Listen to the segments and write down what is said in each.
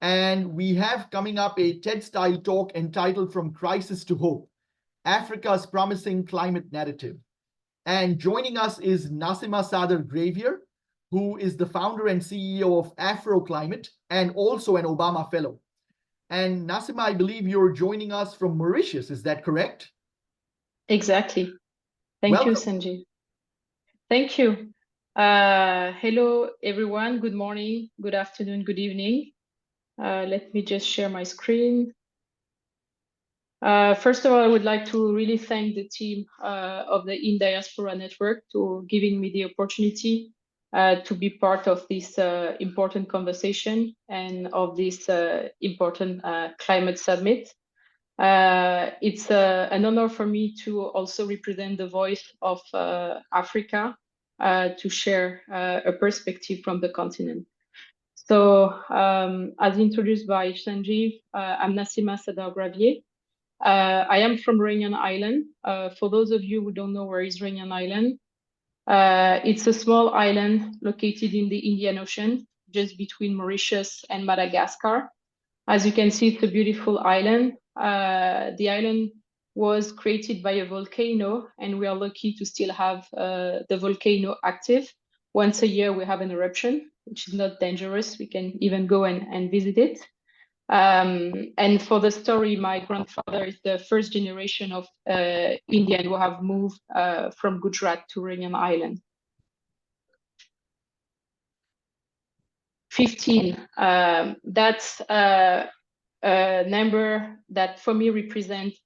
And we have coming up a TED-style talk entitled From Crisis to Hope, Africa's Promising Climate Narrative. And joining us is Nassima Sadar-Gravier, who is the founder and CEO of Afro Climate and also an Obama Fellow. And Nassima, I believe you're joining us from Mauritius. Is that correct? Exactly. Thank you, Sanjeev. Thank you. Hello, everyone. Good morning, good afternoon, good evening. Let me just share my screen. First of all, I would like to really thank the team of the In Diaspora Network for giving me the opportunity to be part of this important conversation and of this important climate summit. It's an honor for me to also represent the voice of Africa to share a perspective from the continent. So, as introduced by Sanjeev, I'm Nassima Sadar-Gravier. I am from Réunion Island. For those of you who don't know where is Réunion Island, it's a small island located in the Indian Ocean, just between Mauritius and Madagascar. As you can see, it's a beautiful island. The island was created by a volcano, and we are lucky to still have the volcano active. Once a year, we have an eruption, which is not dangerous. We can even go and visit it. And for the story, my grandfather is the first generation of Indian who have moved from Gujarat to Réunion Island. 15, that's a number that for me represents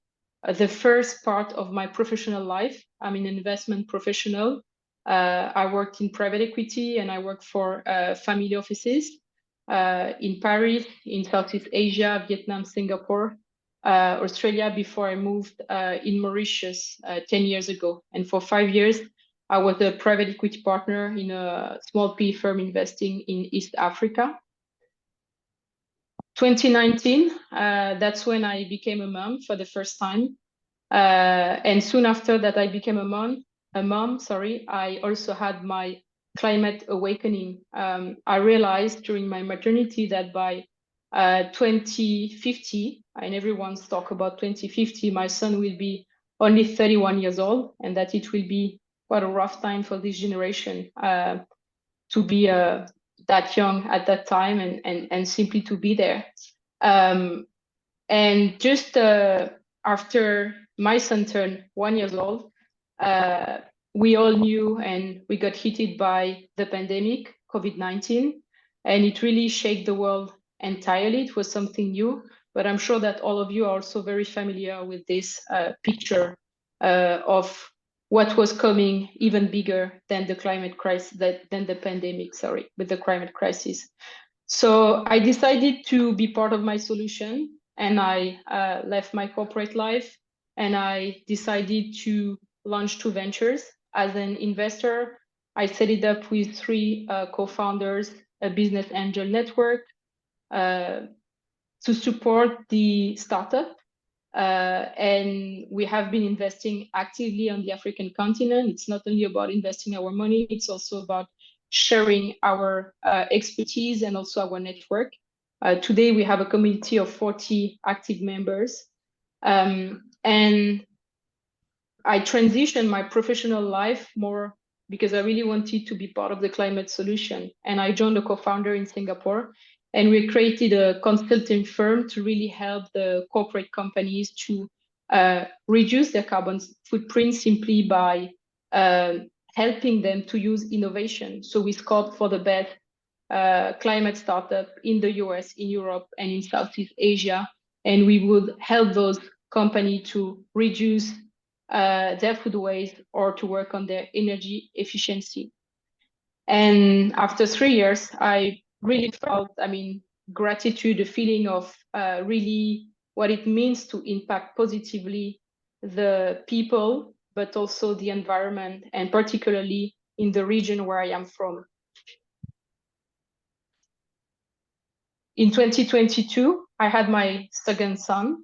the first part of my professional life. I'm an investment professional. I worked in private equity and I worked for family offices. In Paris, in Southeast Asia, Vietnam, Singapore, Australia, before I moved in Mauritius 10 years ago. And for 5 years, I was a private equity partner in a small PE firm investing in East Africa. 2019, that's when I became a mom for the first time. And soon after that I became a mom, I also had my climate awakening. I realized during my maternity that by 2050, and everyone's talk about 2050, my son will be only 31 years old, and that it will be quite a rough time for this generation to be that young at that time and simply to be there. And just after my son turned 1 year old, we all knew and we got hit by the pandemic, COVID-19, and it really shook the world entirely. It was something new, but I'm sure that all of you are also very familiar with this picture of what was coming even bigger than the climate crisis, than the pandemic, sorry, with the climate crisis. So I decided to be part of my solution, and I left my corporate life and I decided to launch 2 ventures. As an investor, I set it up with 3 co-founders, a business angel network to support the startup. And we have been investing actively on the African continent. It's not only about investing our money, it's also about sharing our expertise and also our network. Today, we have a community of 40 active members. And I transitioned my professional life more because I really wanted to be part of the climate solution. And I joined a co-founder in Singapore, and we created a consulting firm to really help the corporate companies to reduce their carbon footprint simply by helping them to use innovation. So we scoped for the best climate startup in the US, in Europe, and in Southeast Asia. And we would help those companies to reduce their food waste or to work on their energy efficiency. And after 3 years, I really felt, gratitude, the feeling of really what it means to impact positively the people, but also the environment, and particularly in the region where I am from. In 2022, I had my second son.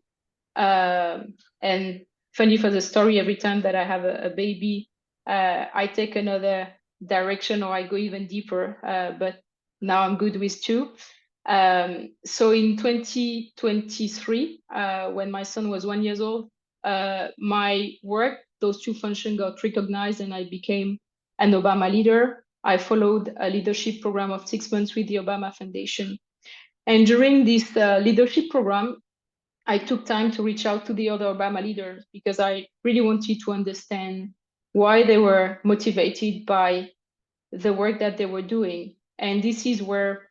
And funny for the story, every time that I have a baby, I take another direction or I go even deeper. But now I'm good with 2. So in 2023, when my son was 1 year old, my work, those two functions got recognized and I became an Obama leader. I followed a leadership program of 6 months with the Obama Foundation. And during this leadership program, I took time to reach out to the other Obama leaders because I really wanted to understand why they were motivated by the work that they were doing. And this is where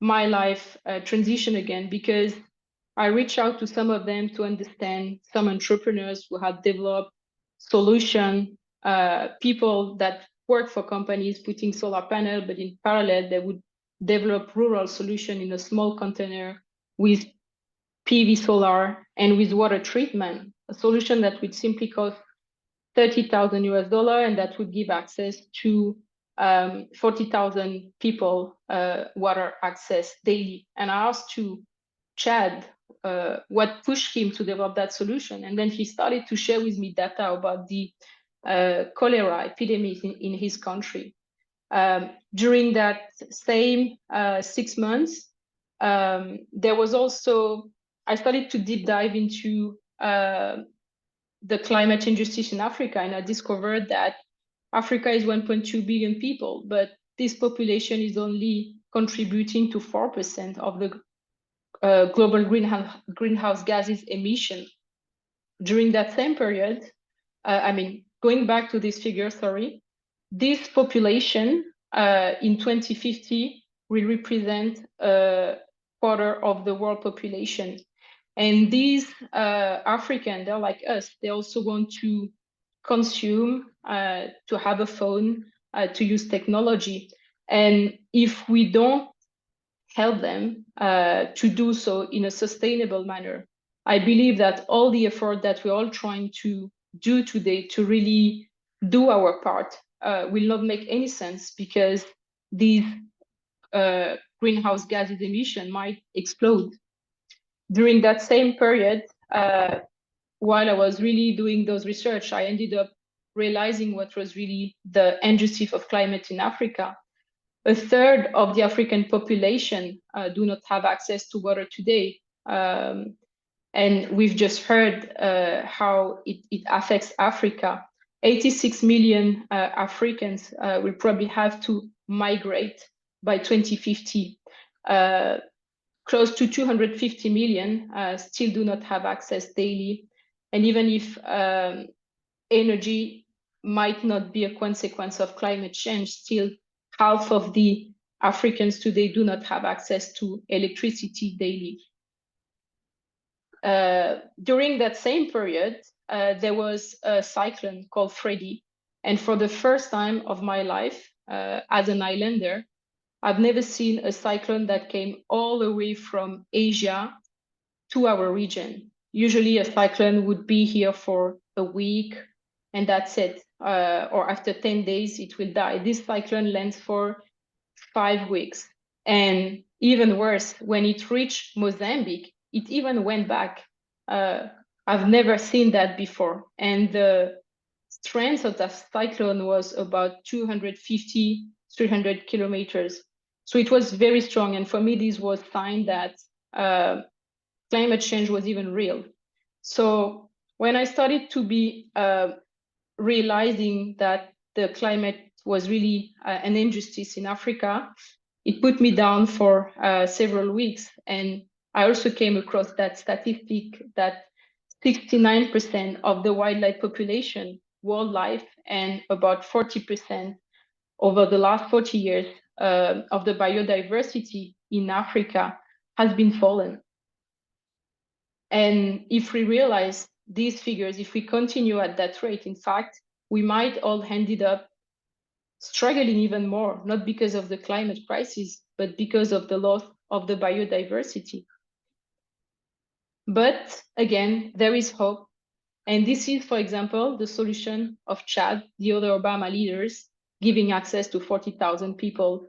my life transitioned again, because I reached out to some of them to understand some entrepreneurs who had developed solution, people that work for companies putting solar panel, but in parallel, they would develop rural solution in a small container with PV solar and with water treatment, a solution that would simply cost 30,000 US dollar, and that would give access to 40,000 people water access daily. And I asked to Chad what pushed him to develop that solution. And then he started to share with me data about the cholera epidemic in his country. During that same 6 months, there was also, I started to deep dive into the climate injustice in Africa, and I discovered that Africa is 1.2 billion people, but this population is only contributing to 4% of the global greenhouse gases emission. During that same period, going back to this figure, sorry, this population in 2050 will represent a quarter of the world population. And these Africans, they're like us. They also want to consume, to have a phone, to use technology. And if we don't help them to do so in a sustainable manner, I believe that all the effort that we're all trying to do today to really do our part will not make any sense, because these greenhouse gases emission might explode. During that same period, while I was really doing those research, I ended up realizing what was really the injustice of climate in Africa. A third of the African population do not have access to water today. And we've just heard how it affects Africa. 86 million Africans will probably have to migrate by 2050. Close to 250 million still do not have access daily. And even if energy might not be a consequence of climate change, still half of the Africans today do not have access to electricity daily. During that same period, there was a cyclone called Freddy. And for the first time of my life, as an islander, I've never seen a cyclone that came all the way from Asia to our region. Usually a cyclone would be here for a week and that's it. Or after 10 days, it will die. This cyclone lands for 5 weeks. And even worse, when it reached Mozambique, it even went back. I've never seen that before. And the strength of that cyclone was about 250, 300 kilometers. So it was very strong. And for me, this was a sign that climate change was even real. So when I started to be realizing that the climate was really an injustice in Africa, it put me down for several weeks. And I also came across that statistic that 69% of the wildlife population worldwide and about 40% over the last 40 years of the biodiversity in Africa has been fallen. And if we realize these figures, if we continue at that rate, in fact, we might all ended up struggling even more, not because of the climate crisis, but because of the loss of the biodiversity. But again, there is hope. And this is, for example, the solution of Chad, the other Obama leaders, giving access to 40,000 people,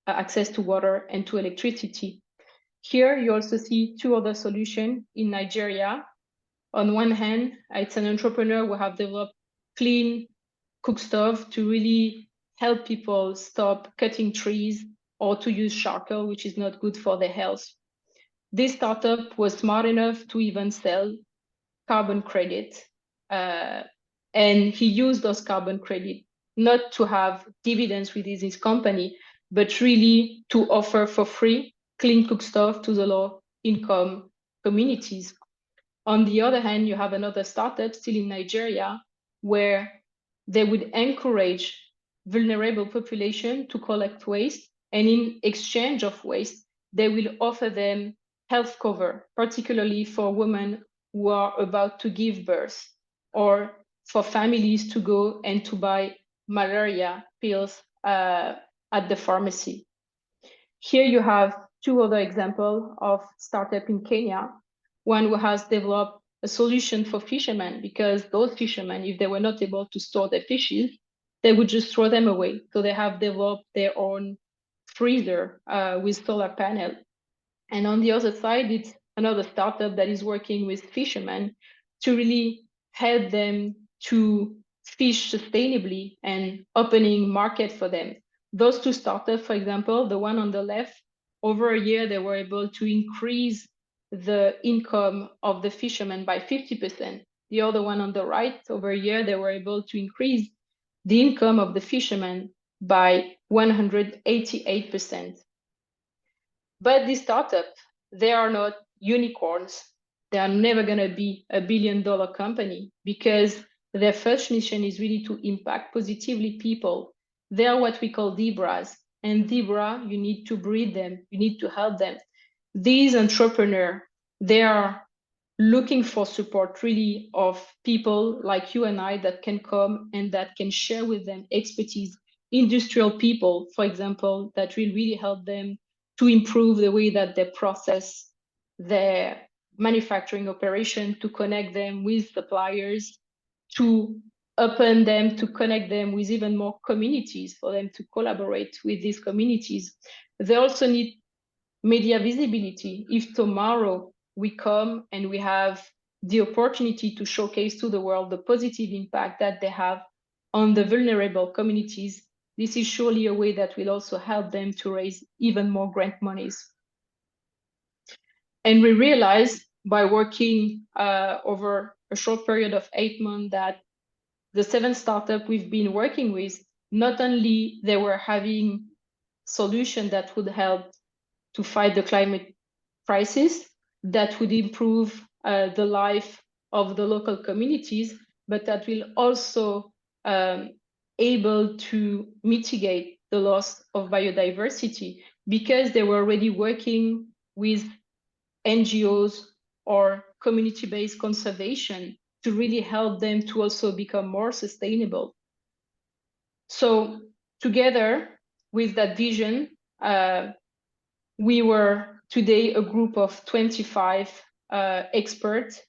access to water and to electricity. Here, you also see two other solutions in Nigeria. On one hand, it's an entrepreneur who have developed clean cook stove to really help people stop cutting trees or to use charcoal, which is not good for their health. This startup was smart enough to even sell carbon credit. And he used those carbon credit not to have dividends within his company, but really to offer for free clean cook stuff to the low income communities. On the other hand, you have another startup still in Nigeria where they would encourage vulnerable population to collect waste, and in exchange of waste, they will offer them health cover, particularly for women who are about to give birth, or for families to go and to buy malaria pills at the pharmacy. Here you have two other examples of startup in Kenya. One who has developed a solution for fishermen, because those fishermen, if they were not able to store their fishes, they would just throw them away. So they have developed their own freezer with solar panel. And on the other side, it's another startup that is working with fishermen to really help them to fish sustainably and opening market for them. Those two startups, for example, the one on the left, over a year, they were able to increase the income of the fishermen by 50%. The other one on the right, over a year, they were able to increase the income of the fishermen by 188%. But these startups, they are not unicorns. They are never going to be a billion-dollar company, because their first mission is really to impact positively people. They are what we call Debras. And Debra, you need to breed them. You need to help them. These entrepreneurs, they are looking for support really of people like you and I that can come and that can share with them expertise. Industrial people, for example, that will really help them to improve the way that they process their manufacturing operation, to connect them with suppliers, to open them, to connect them with even more communities, for them to collaborate with these communities. They also need media visibility. If tomorrow we come and we have the opportunity to showcase to the world the positive impact that they have on the vulnerable communities, this is surely a way that will also help them to raise even more grant monies. And we realized by working over a short period of 8 months that the 7 startups we've been working with, not only they were having solutions that would help to fight the climate crisis, that would improve the life of the local communities, but that will also able to mitigate the loss of biodiversity, because they were already working with NGOs or community-based conservation to really help them to also become more sustainable. So together with that vision, we were today a group of 25 experts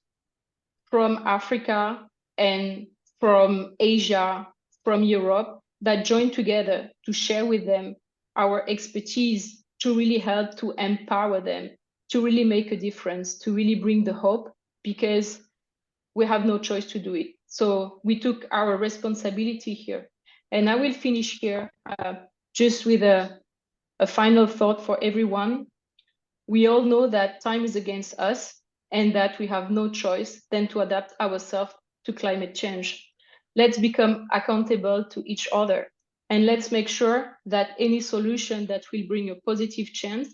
from Africa and from Asia, from Europe, that joined together to share with them our expertise, to really help to empower them, to really make a difference, to really bring the hope, because we have no choice to do it. So we took our responsibility here. And I will finish here just with a final thought for everyone. We all know that time is against us, and that we have no choice than to adapt ourselves to climate change. Let's become accountable to each other, and let's make sure that any solution that will bring a positive change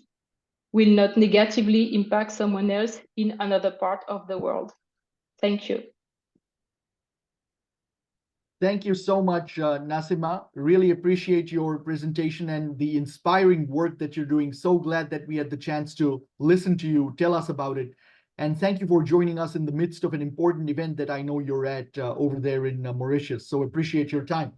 will not negatively impact someone else in another part of the world. Thank you. Thank you so much, Nassima. Really appreciate your presentation and the inspiring work that you're doing. So glad that we had the chance to listen to you, tell us about it. And thank you for joining us in the midst of an important event that I know you're at over there in Mauritius. So appreciate your time.